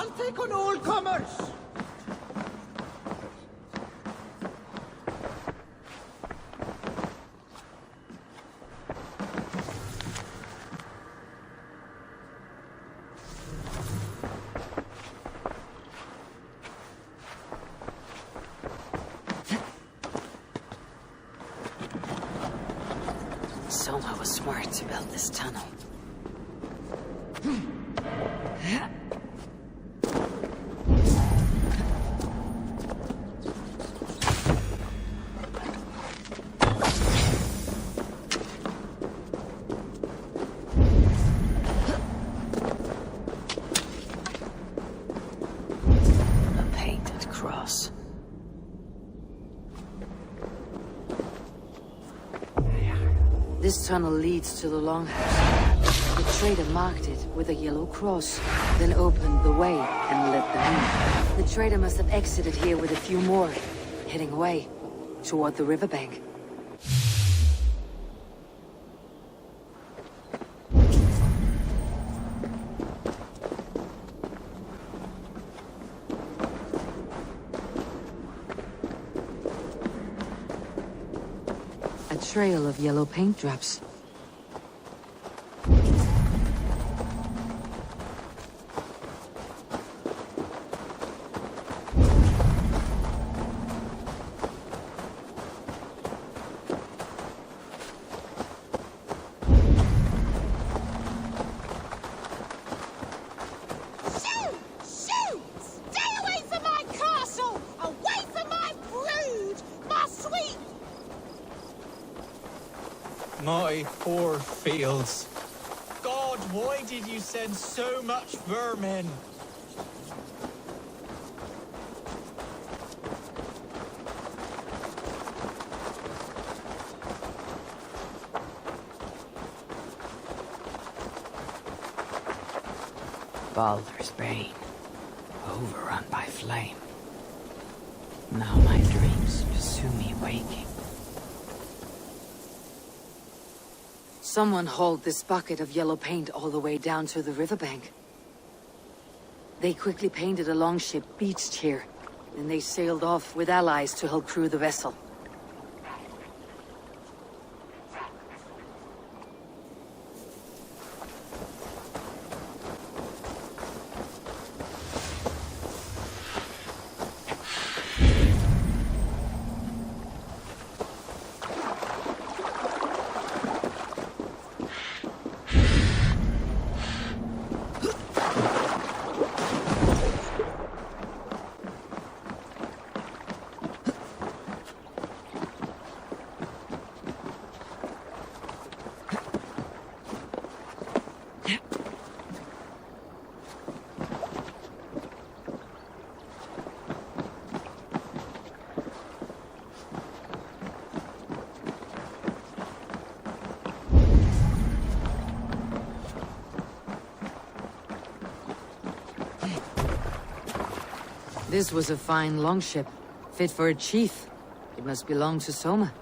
I'll take on all comers! Soma was smart to build this tunnel. A painted cross. This tunnel leads to the longhouse. The trader marked it with a yellow cross, then opened the way and let them in. The trader must have exited here with a few more, heading away toward the riverbank. A trail of yellow paint drops. My poor fields. God, why did you send so much vermin? Baldur's Bane, overrun by flame. Now my dreams pursue me waking. Someone hauled this bucket of yellow paint all the way down to the riverbank. They quickly painted a longship beached here, and they sailed off with allies to help crew the vessel. This was a fine longship, fit for a chief. It must belong to Soma.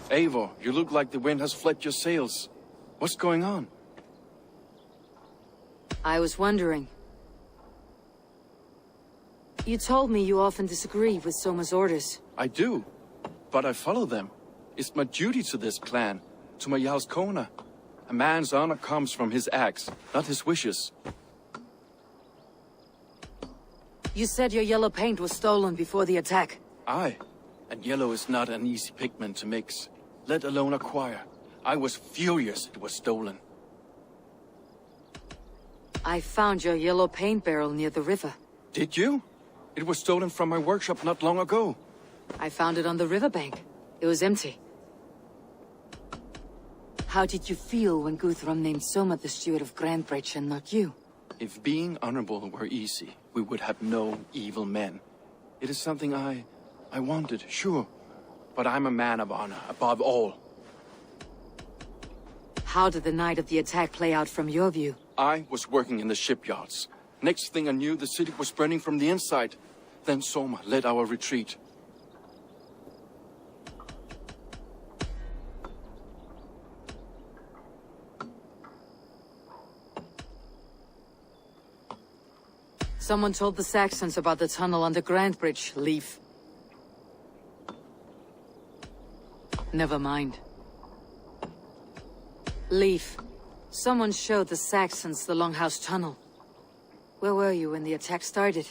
Eivor, you look like the wind has flipped your sails. What's going on? I was wondering. You told me you often disagree with Soma's orders. I do, but I follow them. It's my duty to this clan, to my Jarl's Kona. A man's honor comes from his acts, not his wishes. You said your yellow paint was stolen before the attack. Aye, and yellow is not an easy pigment to mix, let alone acquire. I was furious it was stolen. I found your yellow paint barrel near the river. Did you? It was stolen from my workshop not long ago. I found it on the riverbank. It was empty. How did you feel when Guthrum named Soma the steward of Grantebridge and not you? If being honorable were easy, we would have no evil men. It is something I wanted, sure. But I'm a man of honor, above all. How did the night of the attack play out from your view? I was working in the shipyards. Next thing I knew, the city was burning from the inside. Then Soma led our retreat. Someone told the Saxons about the tunnel under Grantebridge, Leaf. Never mind. Leaf, someone showed the Saxons the Longhouse tunnel. Where were you when the attack started?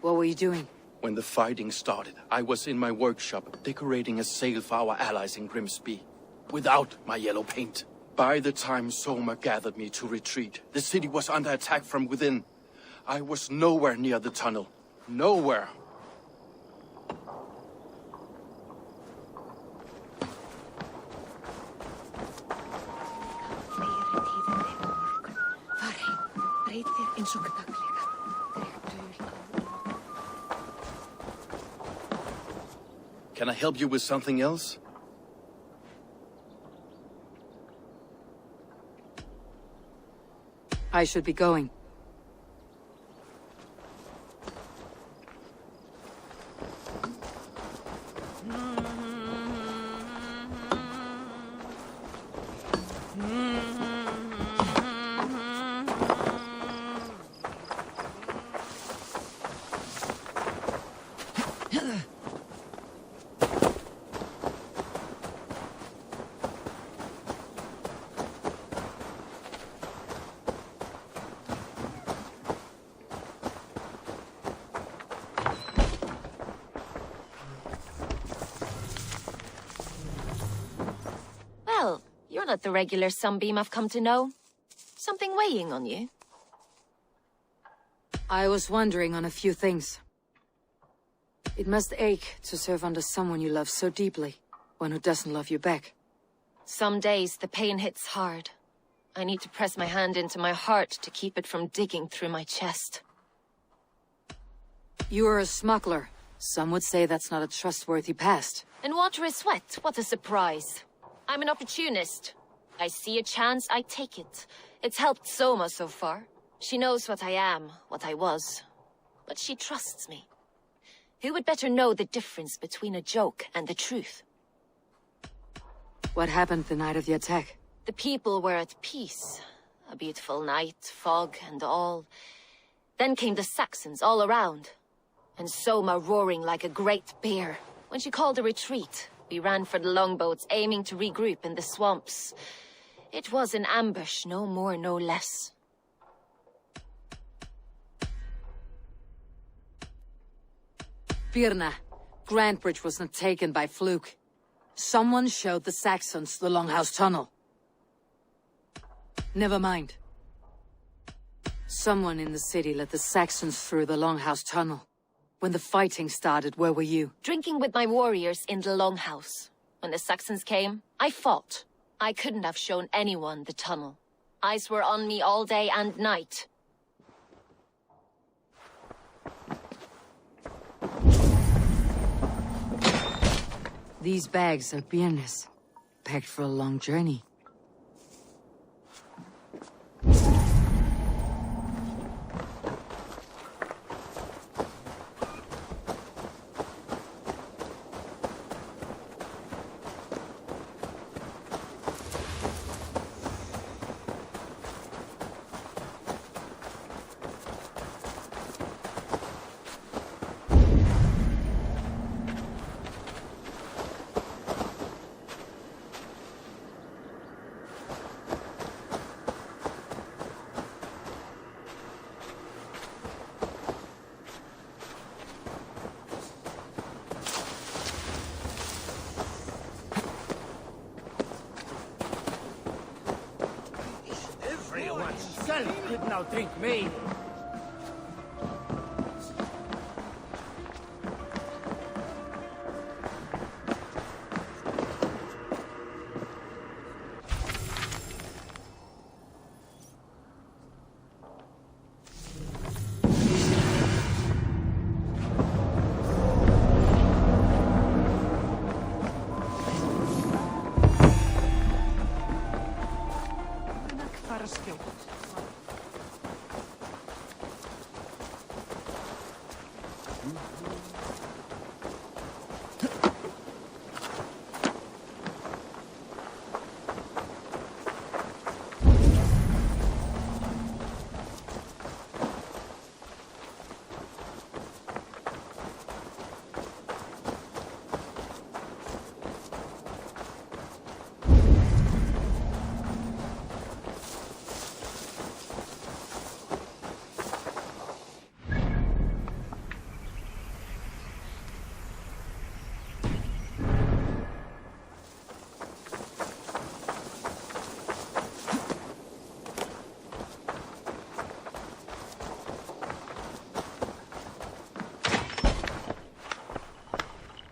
What were you doing? When the fighting started, I was in my workshop decorating a sail for our allies in Grimsby. Without my yellow paint. By the time Soma gathered me to retreat, the city was under attack from within. I was nowhere near the tunnel. Nowhere. Can I help you with something else? I should be going. Well, you're not the regular sunbeam I've come to know. Something weighing on you? I was wondering on a few things. It must ache to serve under someone you love so deeply, one who doesn't love you back. Some days the pain hits hard. I need to press my hand into my heart to keep it from digging through my chest. You are a smuggler. Some would say that's not a trustworthy past. And water is wet, what a surprise. I'm an opportunist. I see a chance, I take it. It's helped Soma so far. She knows what I am, what I was. But she trusts me. Who would better know the difference between a joke and the truth? What happened the night of the attack? The people were at peace. A beautiful night, fog and all. Then came the Saxons all around. And Soma roaring like a great bear. When she called a retreat, we ran for the longboats, aiming to regroup in the swamps. It was an ambush, no more, no less. Birna, Grantebridge was not taken by fluke. Someone showed the Saxons the Longhouse Tunnel. Never mind. Someone in the city let the Saxons through the Longhouse Tunnel. When the fighting started, where were you? Drinking with my warriors in the Longhouse. When the Saxons came, I fought. I couldn't have shown anyone the tunnel. Eyes were on me all day and night. These bags are Birna's, packed for a long journey. Could now drink me.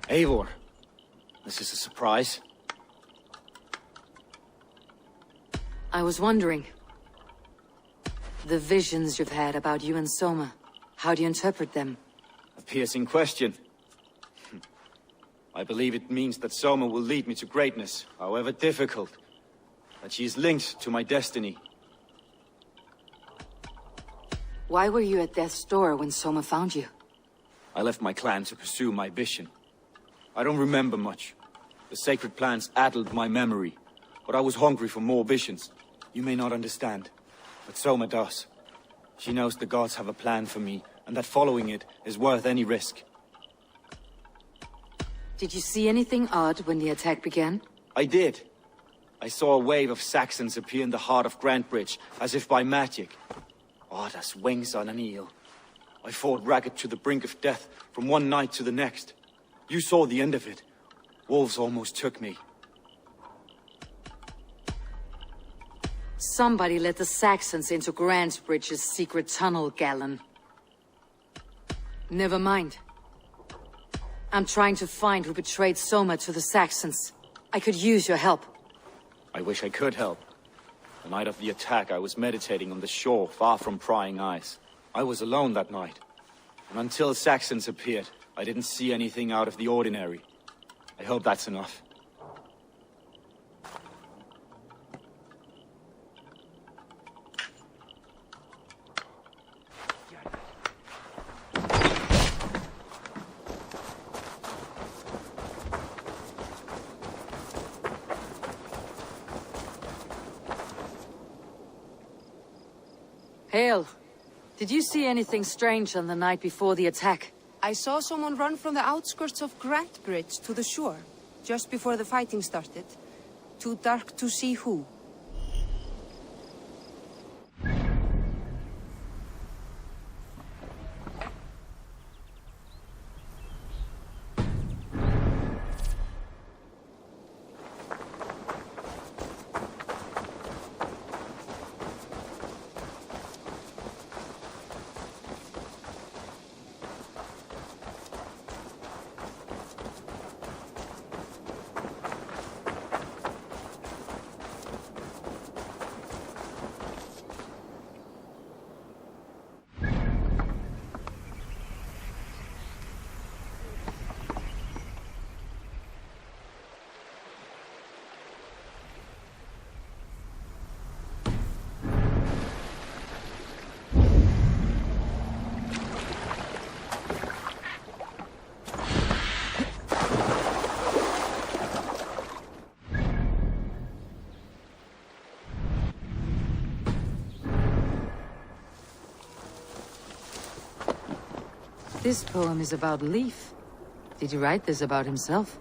Eivor, this is a surprise. I was wondering. The visions you've had about you and Soma, how do you interpret them? A piercing question. I believe it means that Soma will lead me to greatness, however difficult. That she is linked to my destiny. Why were you at death's door when Soma found you? I left my clan to pursue my vision. I don't remember much. The sacred plants addled my memory, but I was hungry for more visions. You may not understand, but Soma does. She knows the gods have a plan for me, and that following it is worth any risk. Did you see anything odd when the attack began? I did. I saw a wave of Saxons appear in the heart of Grantebridge, as if by magic. Odd as wings on an eel. I fought ragged to the brink of death from one night to the next. You saw the end of it. Wolves almost took me. Somebody let the Saxons into Grantebridge's secret tunnel, Galen. Never mind. I'm trying to find who betrayed Soma to the Saxons. I could use your help. I wish I could help. The night of the attack, I was meditating on the shore, far from prying eyes. I was alone that night. And until Saxons appeared, I didn't see anything out of the ordinary. I hope that's enough. Hail. Did you see anything strange on the night before the attack? I saw someone run from the outskirts of Grantebridge to the shore, just before the fighting started. Too dark to see who. This poem is about Leif. Did he write this about himself?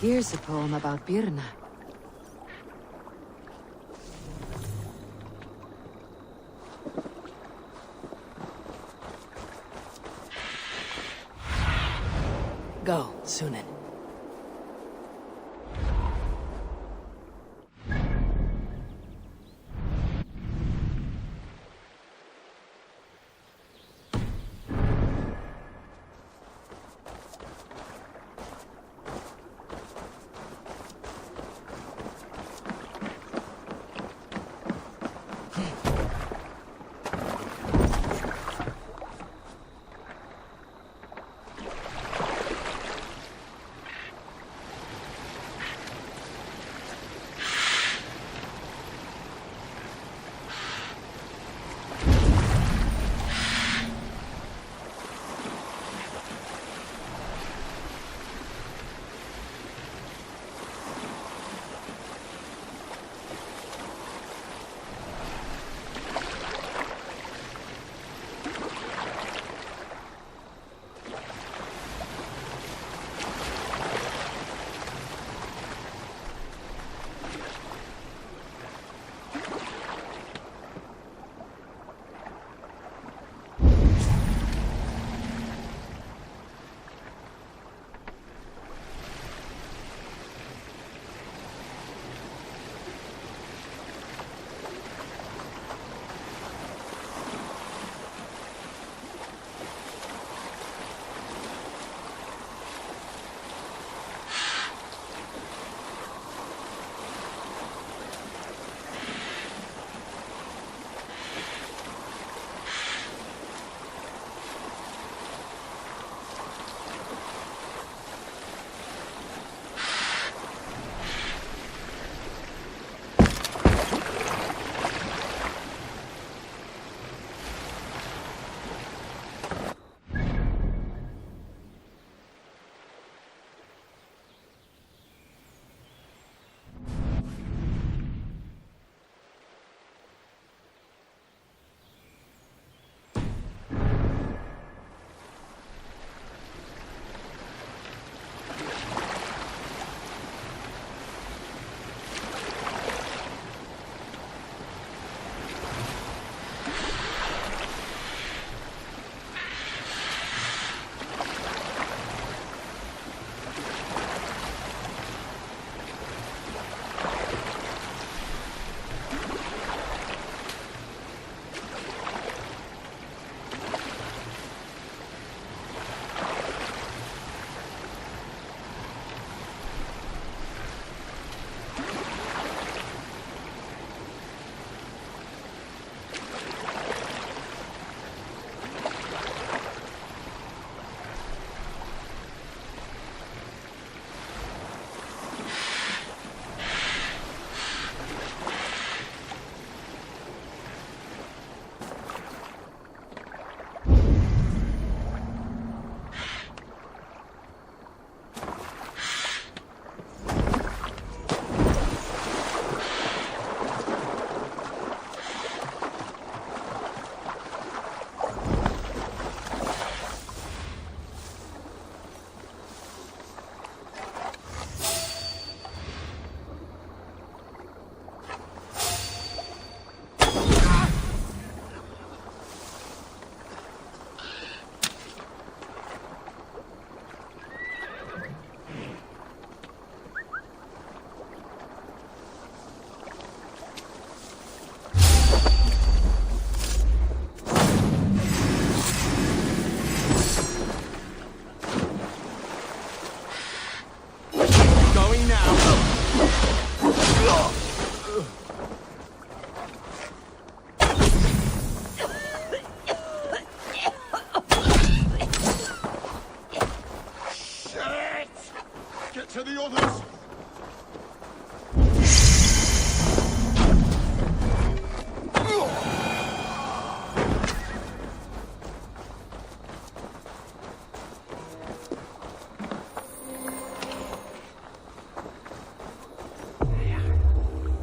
Here's a poem about Birna. Go, Sunan.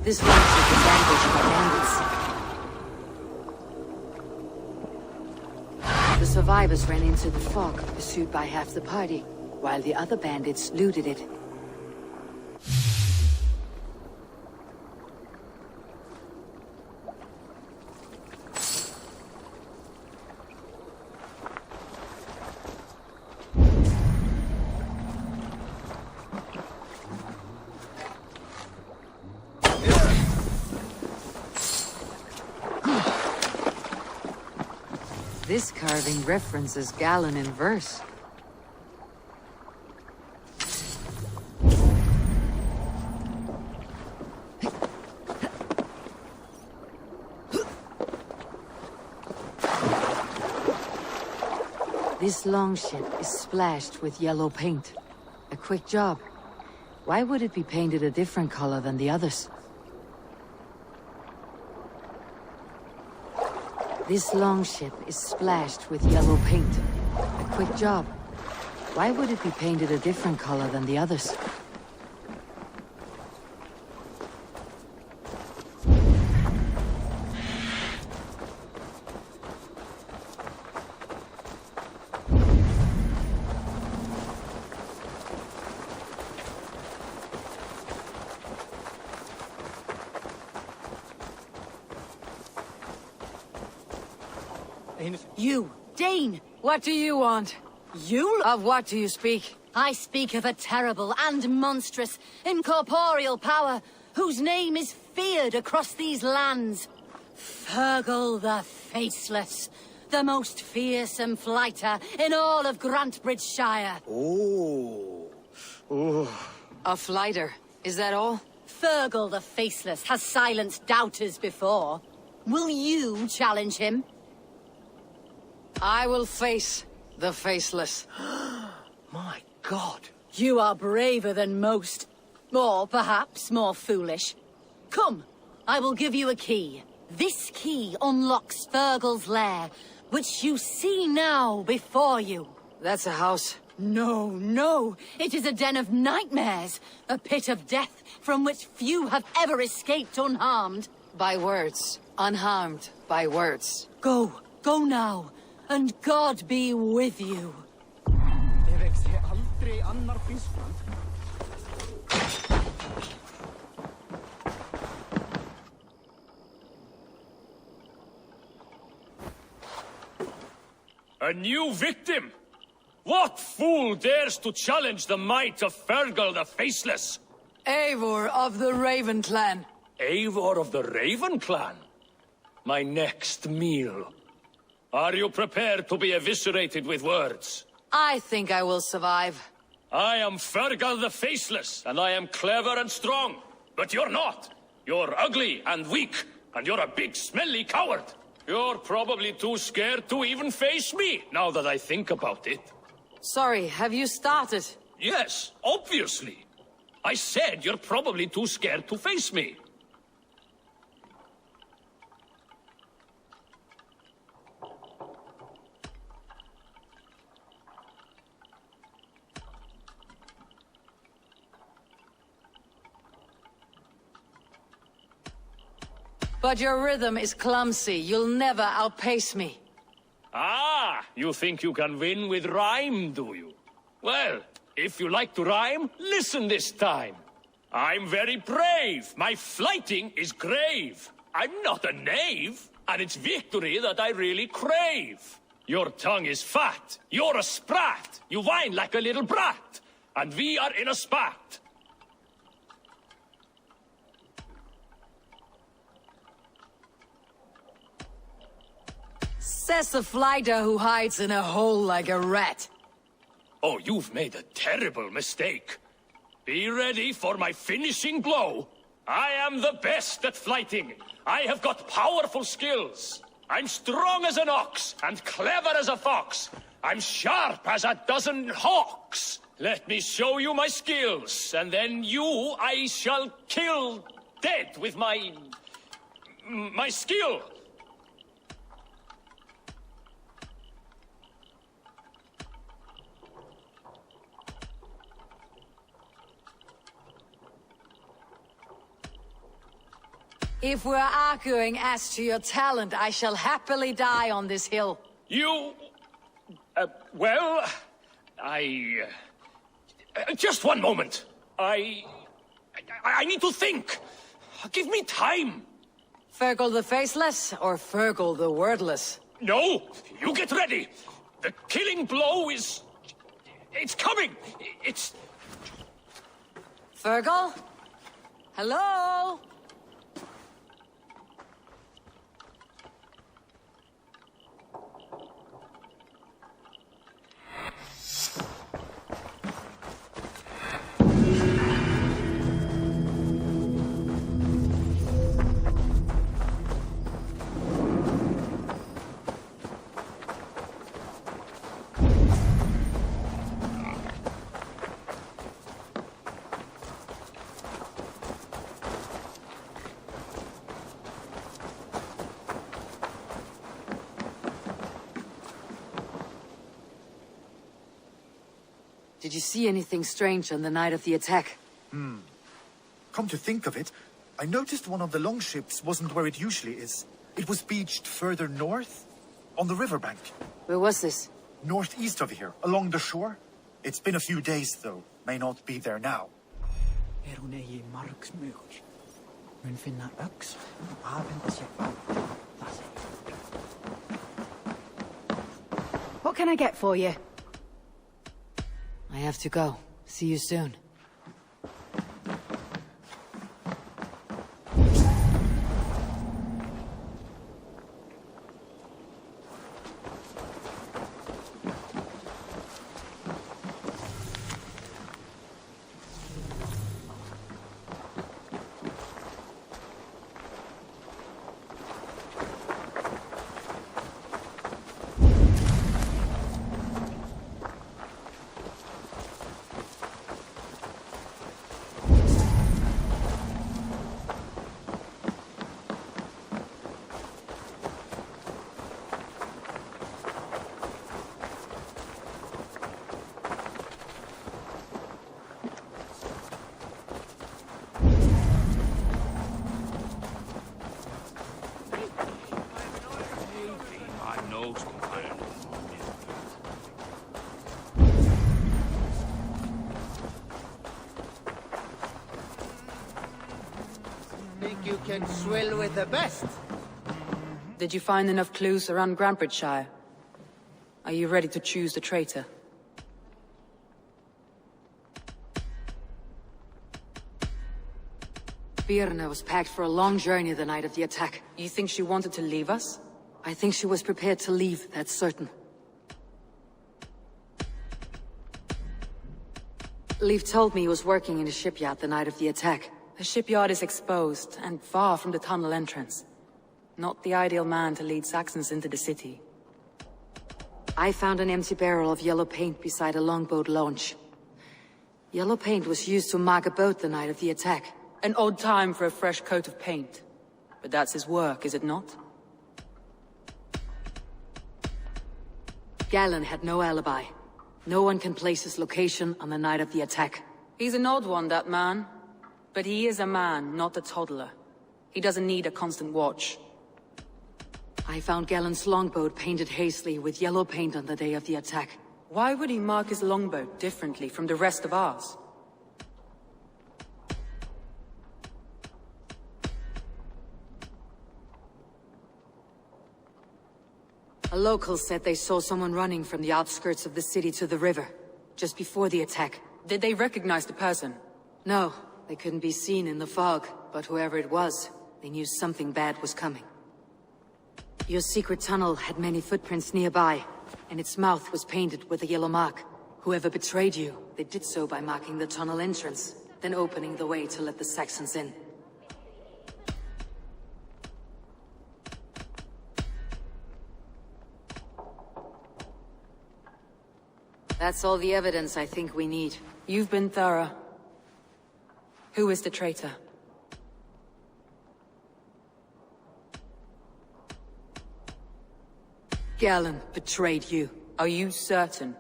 This longship is ambushed by bandits. The survivors ran into the fog, pursued by half the party, while the other bandits looted it. This carving references Galen in verse. This longship is splashed with yellow paint. A quick job. Why would it be painted a different color than the others? This longship is splashed with yellow paint. A quick job. Why would it be painted a different color than the others? You, Dane! What do you want? You? Of what do you speak? I speak of a terrible and monstrous, incorporeal power, whose name is feared across these lands. Fergal the Faceless, the most fearsome flighter in all of Grantebridgescire. A flighter. Is that all? Fergal the Faceless has silenced doubters before. Will you challenge him? I will face the Faceless. My God. You are braver than most. Or perhaps more foolish. Come, I will give you a key. This key unlocks Fergal's lair, which you see now before you. That's a house. No, no. It is a den of nightmares. A pit of death from which few have ever escaped unharmed. By words. Unharmed by words. Go. Go now. And God be with you. A new victim? What fool dares to challenge the might of Fergal the Faceless? Eivor of the Raven Clan. Eivor of the Raven Clan? My next meal. Are you prepared to be eviscerated with words? I think I will survive. I am Fergal the Faceless, and I am clever and strong. But you're not. You're ugly and weak, and you're a big smelly coward. You're probably too scared to even face me, now that I think about it. Sorry, have you started? Yes, obviously. I said you're probably too scared to face me. But your rhythm is clumsy. You'll never outpace me. Ah, you think you can win with rhyme, do you? Well, if you like to rhyme, listen this time. I'm very brave. My flighting is grave. I'm not a knave, and it's victory that I really crave. Your tongue is fat. You're a sprat. You whine like a little brat. And we are in a spat. Says the flighter who hides in a hole like a rat. Oh, you've made a terrible mistake. Be ready for my finishing blow. I am the best at flighting. I have got powerful skills. I'm strong as an ox and clever as a fox. I'm sharp as a dozen hawks. Let me show you my skills, and then you I shall kill dead with my skill. If we're arguing as to your talent, I shall happily die on this hill. You... well... just one moment. I need to think. Give me time. Fergal the Faceless, or Fergal the Wordless? No, you get ready. The killing blow is... it's coming. It's... Fergal? Hello? Did you see anything strange on the night of the attack? Come to think of it, I noticed one of the longships wasn't where it usually is. It was beached further north, on the riverbank. Where was this? Northeast of here, along the shore. It's been a few days, though. May not be there now. Hún eigi margsmugur. Mun finna öx og afhenda sér bát. Það segir. What can I get for you? I have to go. See you soon. You can swill with the best. Did you find enough clues around Grantebridgescire? Are you ready to choose the traitor? Birna was packed for a long journey the night of the attack. You think she wanted to leave us? I think she was prepared to leave, that's certain. Leif told me he was working in a shipyard the night of the attack. The shipyard is exposed, and far from the tunnel entrance. Not the ideal man to lead Saxons into the city. I found an empty barrel of yellow paint beside a longboat launch. Yellow paint was used to mark a boat the night of the attack. An odd time for a fresh coat of paint. But that's his work, is it not? Galen had no alibi. No one can place his location on the night of the attack. He's an odd one, that man. But he is a man, not a toddler. He doesn't need a constant watch. I found Galen's longboat painted hastily with yellow paint on the day of the attack. Why would he mark his longboat differently from the rest of ours? A local said they saw someone running from the outskirts of the city to the river, just before the attack. Did they recognize the person? No. They couldn't be seen in the fog, but whoever it was, they knew something bad was coming. Your secret tunnel had many footprints nearby, and its mouth was painted with a yellow mark. Whoever betrayed you, they did so by marking the tunnel entrance, then opening the way to let the Saxons in. That's all the evidence I think we need. You've been thorough. Who is the traitor? Galen betrayed you. Are you certain?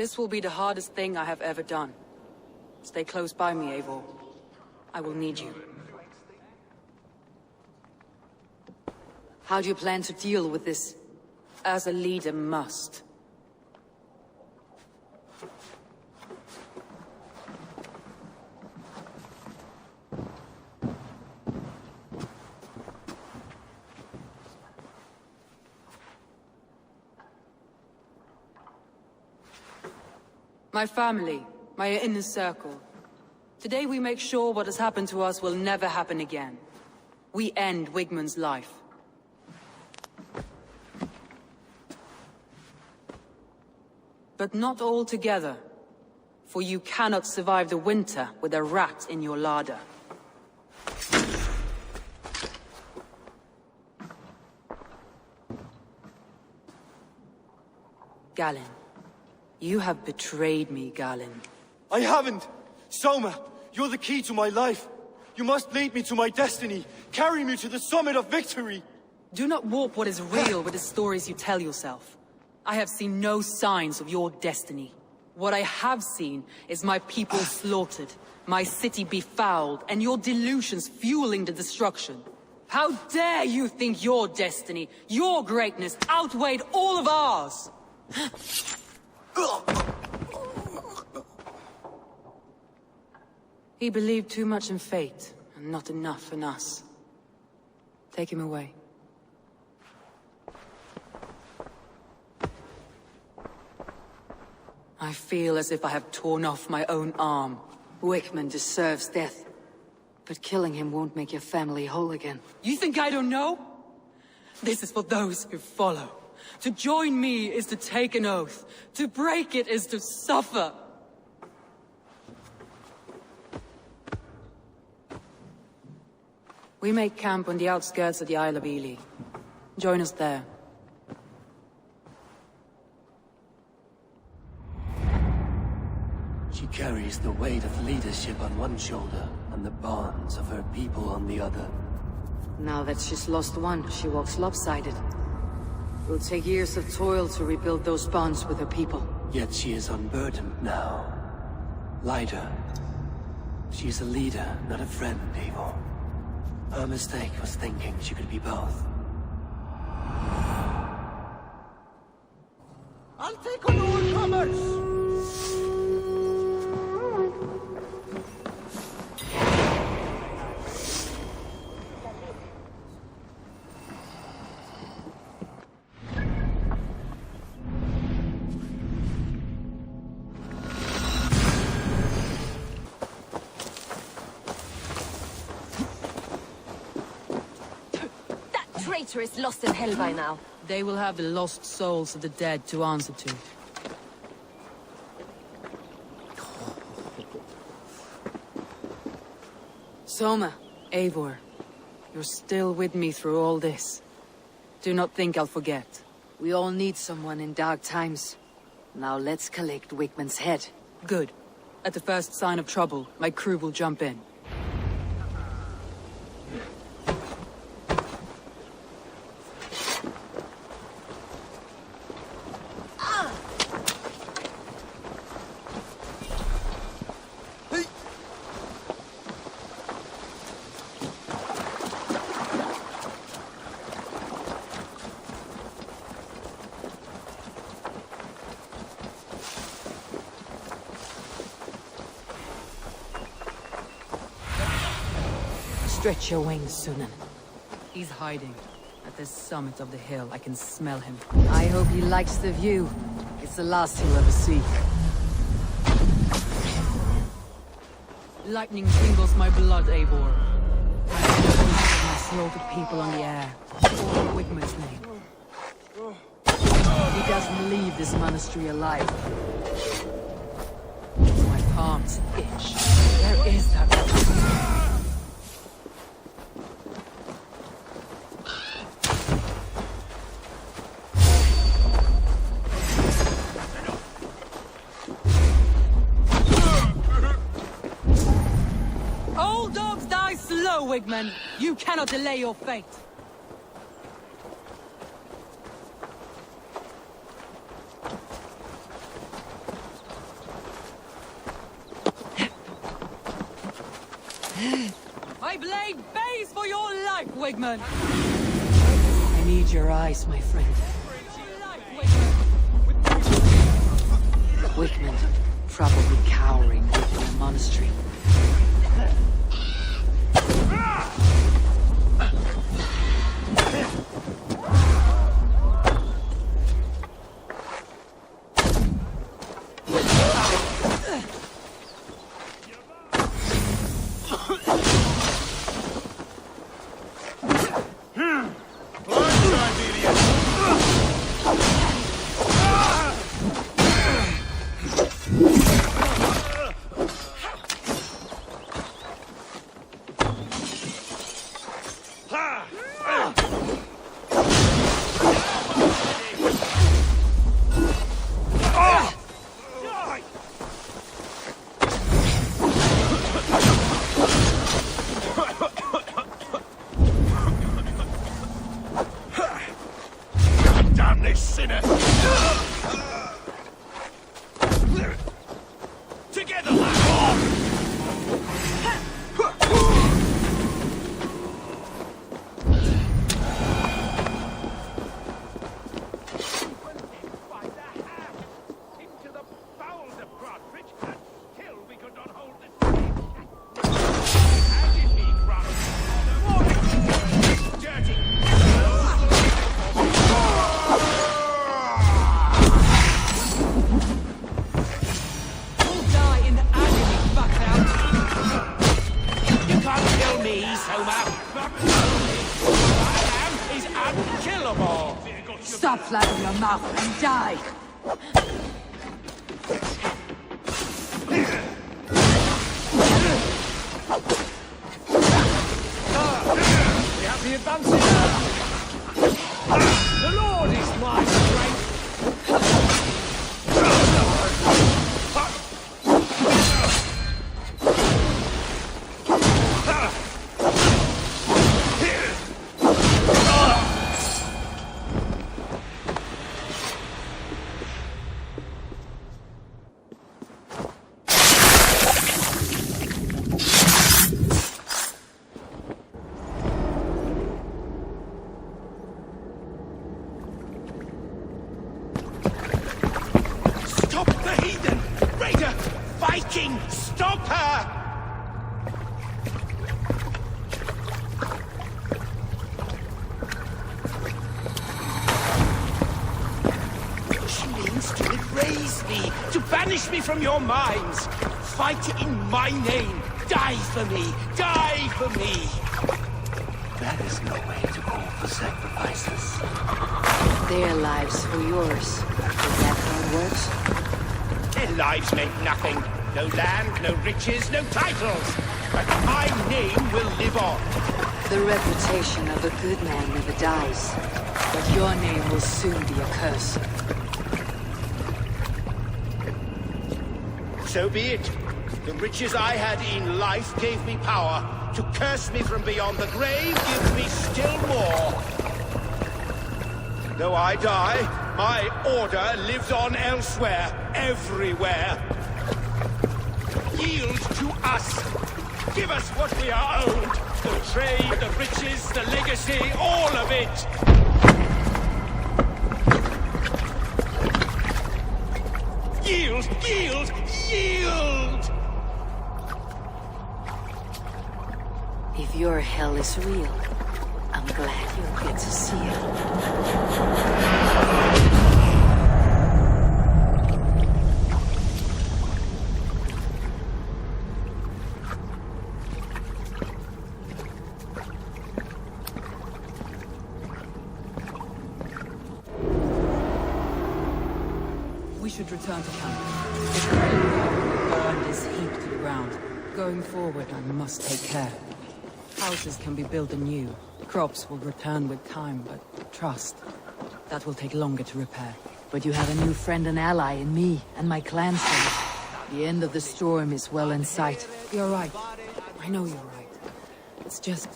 This will be the hardest thing I have ever done. Stay close by me, Eivor. I will need you. How do you plan to deal with this? As a leader must. My family, my inner circle. Today we make sure what has happened to us will never happen again. We end Wingmund's life. But not all together. For you cannot survive the winter with a rat in your larder. Galen. You have betrayed me, Galen. I haven't! Soma, you're the key to my life. You must lead me to my destiny. Carry me to the summit of victory. Do not warp what is real with the stories you tell yourself. I have seen no signs of your destiny. What I have seen is my people slaughtered, my city befouled, and your delusions fueling the destruction. How dare you think your destiny, your greatness, outweighed all of ours? He believed too much in fate, and not enough in us. Take him away. I feel as if I have torn off my own arm. Wingmund deserves death. But killing him won't make your family whole again. You think I don't know? This is for those who follow. To join me is to take an oath. To break it is to suffer. We make camp on the outskirts of the Isle of Eels. Join us there. She carries the weight of leadership on one shoulder and the bonds of her people on the other. Now that she's lost one, she walks lopsided. It will take years of toil to rebuild those bonds with her people. Yet she is unburdened now. Lighter. She's a leader, not a friend, Eivor. Her mistake was thinking she could be both. I'll take on all comers! Is lost in hell by now. They will have the lost souls of the dead to answer to. Soma, Eivor, you're still with me through all this. Do not think I'll forget. We all need someone in dark times. Now let's collect Wingmund's head. Good. At the first sign of trouble, my crew will jump in. Stretch your wings, Sunan. He's hiding. At the summit of the hill, I can smell him. I hope he likes the view. It's the last he'll ever see. Lightning tingles my blood, Eivor. I see the voices of my slaughtered people on the air. All Wingmund's name. He doesn't leave this monastery alive. My palms itch. Where is that? Wingmund, you cannot delay your fate. My blade bays for your life, Wingmund! I need your eyes, my friend. Wingmund, probably cowering within a monastery. Stop flapping your mouth and die! We have the advantage. The Lord is my strength. From your minds. Fight in my name. Die for me. Die for me. That is no way to call for sacrifices. Their lives for yours. Is that how it works? Their lives meant nothing. No land, no riches, no titles. But my name will live on. The reputation of a good man never dies. But your name will soon be a curse. So be it. The riches I had in life gave me power. To curse me from beyond the grave gives me still more. Though I die, my order lives on elsewhere, everywhere. Yield to us. Give us what we are owed. The trade, the riches, the legacy, all of it. Yield! Yield! Yield! If your hell is real, I'm glad you'll get to see it. We should return to camp. Burned is heaped to the ground. Going forward, I must take care. Houses can be built anew. Crops will return with time, but trust, that will take longer to repair. But you have a new friend and ally in me and my clansmen. The end of the storm is well in sight. You're right. I know you're right. It's just...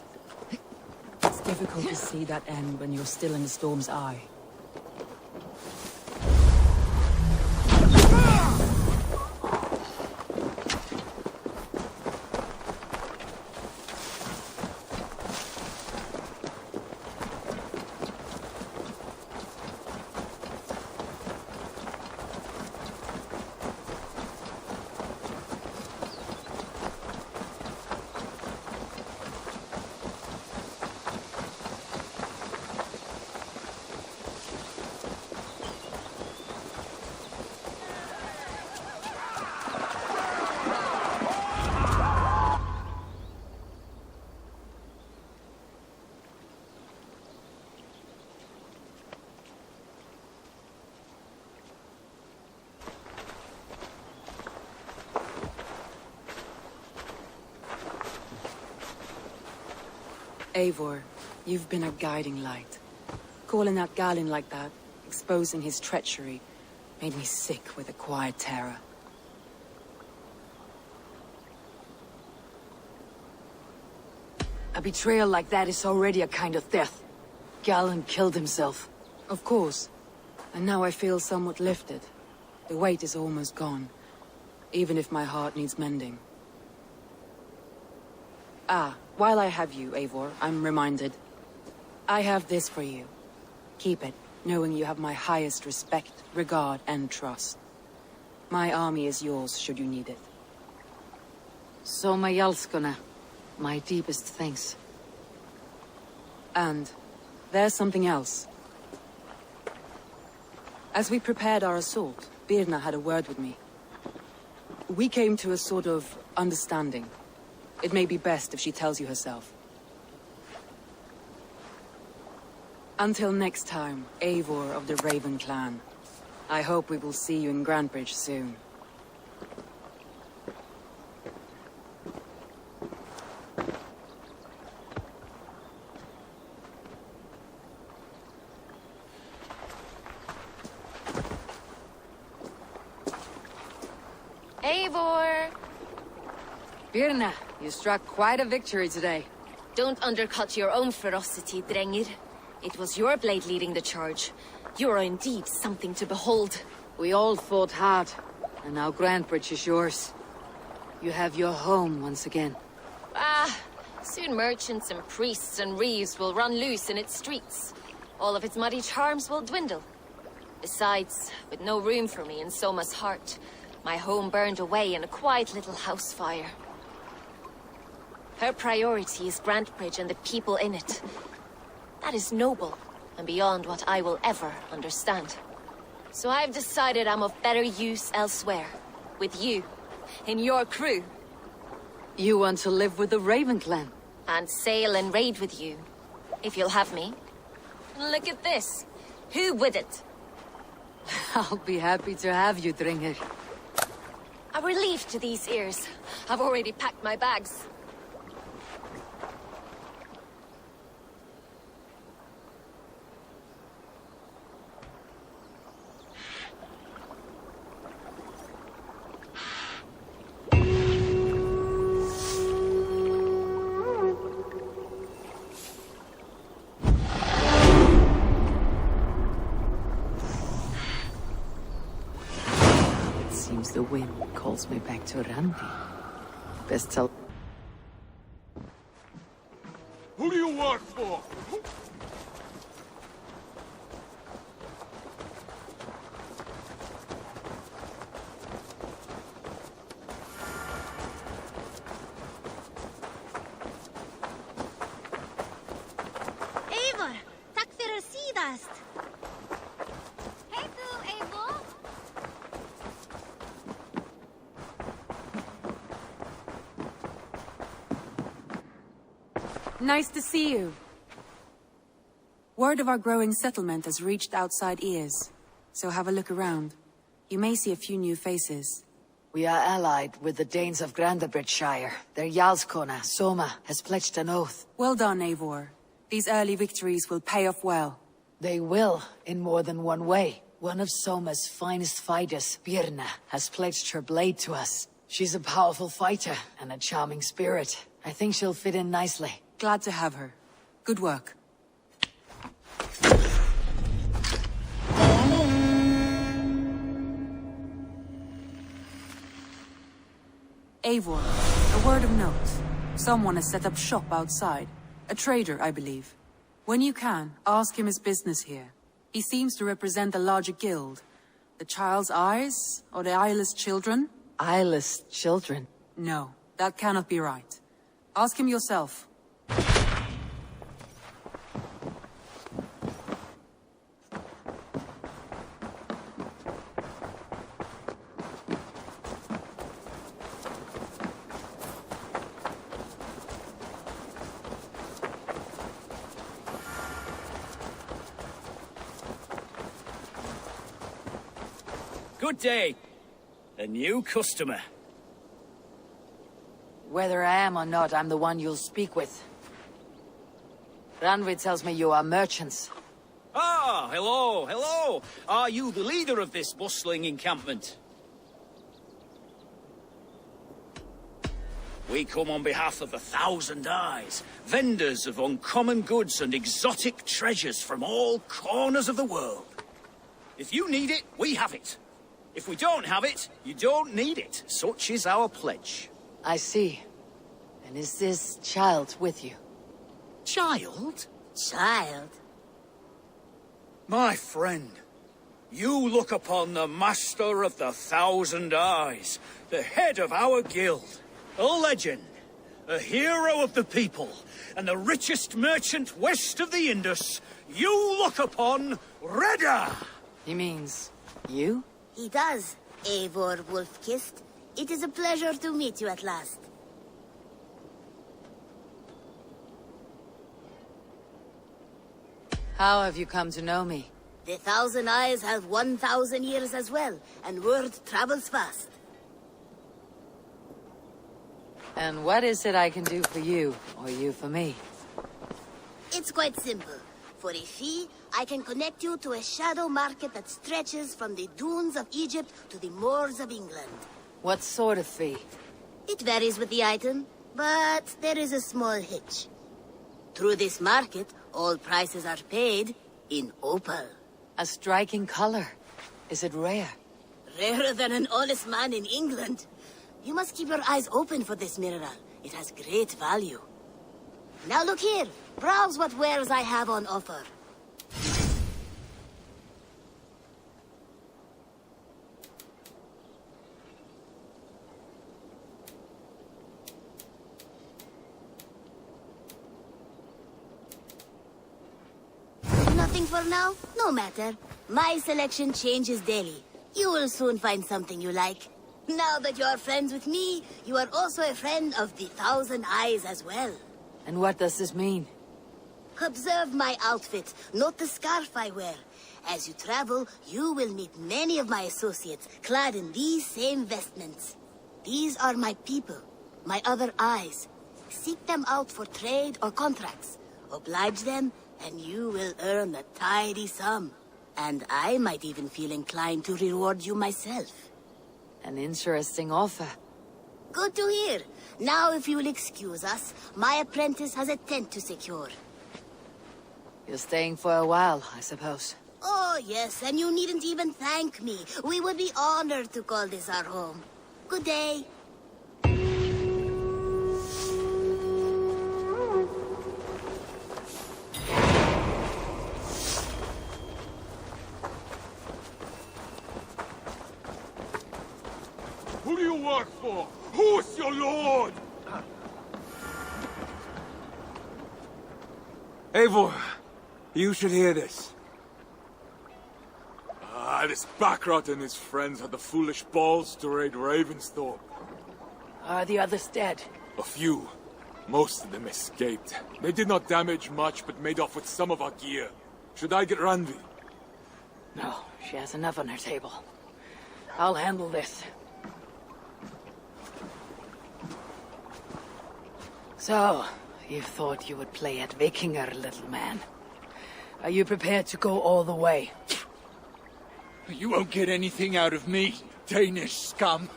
it's difficult to see that end when you're still in the storm's eye. Eivor, you've been a guiding light. Calling out Galin like that, exposing his treachery, made me sick with a quiet terror. A betrayal like that is already a kind of death. Galin killed himself. Of course. And now I feel somewhat lifted. The weight is almost gone, even if my heart needs mending. Ah, while I have you, Eivor, I'm reminded. I have this for you. Keep it, knowing you have my highest respect, regard, and trust. My army is yours, should you need it. Soma Jalskona, my deepest thanks. And there's something else. As we prepared our assault, Birna had a word with me. We came to a sort of understanding. It may be best if she tells you herself. Until next time, Eivor of the Raven clan. I hope we will see you in Grantebridge soon. Eivor! Birna, you struck quite a victory today. Don't undercut your own ferocity, Drengir. It was your blade leading the charge. You are indeed something to behold. We all fought hard, and now Grantebridge is yours. You have your home once again. Soon merchants and priests and reeves will run loose in its streets. All of its muddy charms will dwindle. Besides, with no room for me in Soma's heart, my home burned away in a quiet little house fire. Her priority is Grantebridge and the people in it. That is noble, and beyond what I will ever understand. So I've decided I'm of better use elsewhere. With you. In your crew. You want to live with the Raven clan? And sail and raid with you. If you'll have me. Look at this. Who wouldn't? I'll be happy to have you, Drengir. A relief to these ears. I've already packed my bags. The wind calls me back to Randvi. Best tell... Who do you work for? Eivor, tack för sidast. Hej du, Eivor. Nice to see you. Word of our growing settlement has reached outside ears, so have a look around. You may see a few new faces. We are allied with the Danes of Grantebridgescire. Their Jarlskona, Soma, has pledged an oath. Well done, Eivor. These early victories will pay off well. They will, in more than one way. One of Soma's finest fighters, Birna, has pledged her blade to us. She's a powerful fighter and a charming spirit. I think she'll fit in nicely. Glad to have her. Good work. Eivor, a word of note. Someone has set up shop outside. A trader, I believe. When you can, ask him his business here. He seems to represent a larger guild. The Child's Eyes, or the Eyeless Children? Eyeless children? No, that cannot be right. Ask him yourself. Good day. A new customer. Whether I am or not, I'm the one you'll speak with. Randvi tells me you are merchants. Ah, hello, hello. Are you the leader of this bustling encampment? We come on behalf of the Thousand Eyes, vendors of uncommon goods and exotic treasures from all corners of the world. If you need it, we have it. If we don't have it, you don't need it. Such is our pledge. I see. And is this child with you? Child? Child? My friend, you look upon the master of the Thousand Eyes, the head of our guild, a legend, a hero of the people, and the richest merchant west of the Indus. You look upon Redda! He means you? He does, Eivor Wolf-Kissed. It is a pleasure to meet you at last. How have you come to know me? The Thousand Eyes have 1,000 years as well, and word travels fast. And what is it I can do for you, or you for me? It's quite simple. For a fee, I can connect you to a shadow market that stretches from the dunes of Egypt to the moors of England. What sort of fee? It varies with the item, but there is a small hitch. Through this market, all prices are paid in opal. A striking color. Is it rare? Rarer than an honest man in England. You must keep your eyes open for this mineral. It has great value. Now look here. Browse what wares I have on offer. Nothing for now? No matter. My selection changes daily. You will soon find something you like. Now that you are friends with me, you are also a friend of the Thousand Eyes as well. And what does this mean? Observe my outfit, note the scarf I wear. As you travel, you will meet many of my associates, clad in these same vestments. These are my people, my other eyes. Seek them out for trade or contracts. Oblige them, and you will earn a tidy sum. And I might even feel inclined to reward you myself. An interesting offer. Good to hear. Now, if you will excuse us, my apprentice has a tent to secure. You're staying for a while, I suppose. Oh, yes, and you needn't even thank me. We would be honored to call this our home. Good day. Who do you work for? Who's your lord? Eivor, you should hear this. This Backrot and his friends had the foolish balls to raid Ravensthorpe. Are the others dead? A few. Most of them escaped. They did not damage much, but made off with some of our gear. Should I get Randvi? No, she has enough on her table. I'll handle this. So, you thought you would play at Vikinger, little man. Are you prepared to go all the way? You won't get anything out of me, Danish scum.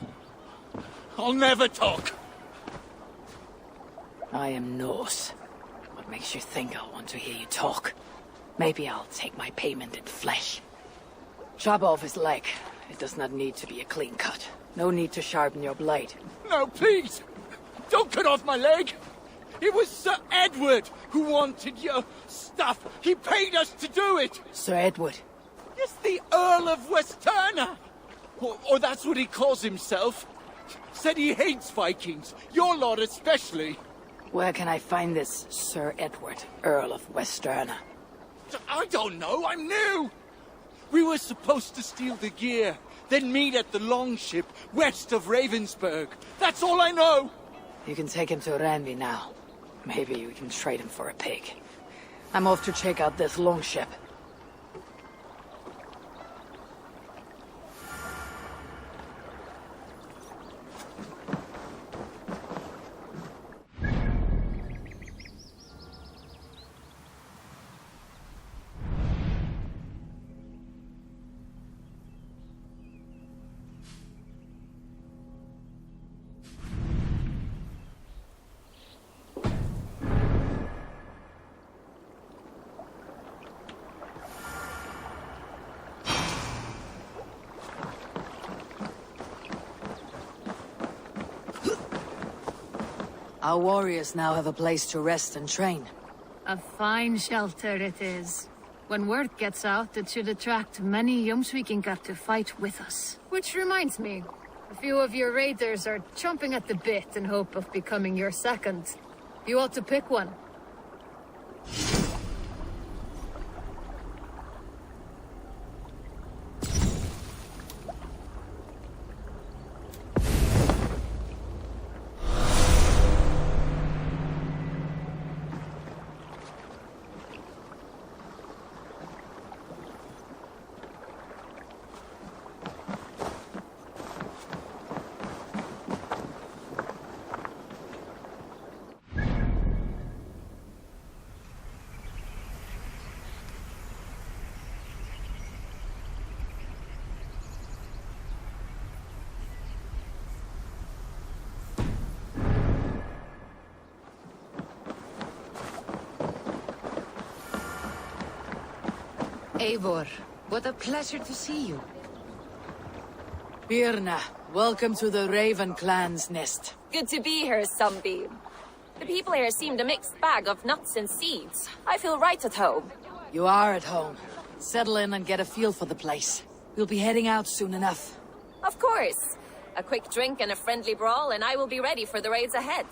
I'll never talk. I am Norse. What makes you think I'll want to hear you talk? Maybe I'll take my payment in flesh. Chop off his leg. It does not need to be a clean cut. No need to sharpen your blade. No, please! Don't cut off my leg! It was Sir Edward who wanted your stuff. He paid us to do it. Sir Edward? Yes, the Earl of Westerna. Or that's what he calls himself. Said he hates Vikings. Your lot especially. Where can I find this Sir Edward, Earl of Westerna? I don't know. I'm new. We were supposed to steal the gear, then meet at the longship west of Ravensburg. That's all I know. You can take him to Randvi now. Maybe we can trade him for a pig. I'm off to check out this longship. Our warriors now have a place to rest and train. A fine shelter it is. When word gets out, it should attract many Jomsvikingar to fight with us. Which reminds me, a few of your raiders are chomping at the bit in hope of becoming your second. You ought to pick one. Eivor, what a pleasure to see you. Birna, welcome to the Raven clan's nest. Good to be here, Sunbeam. The people here seemed a mixed bag of nuts and seeds. I feel right at home. You are at home. Settle in and get a feel for the place. We'll be heading out soon enough. Of course. A quick drink and a friendly brawl, and I will be ready for the raids ahead.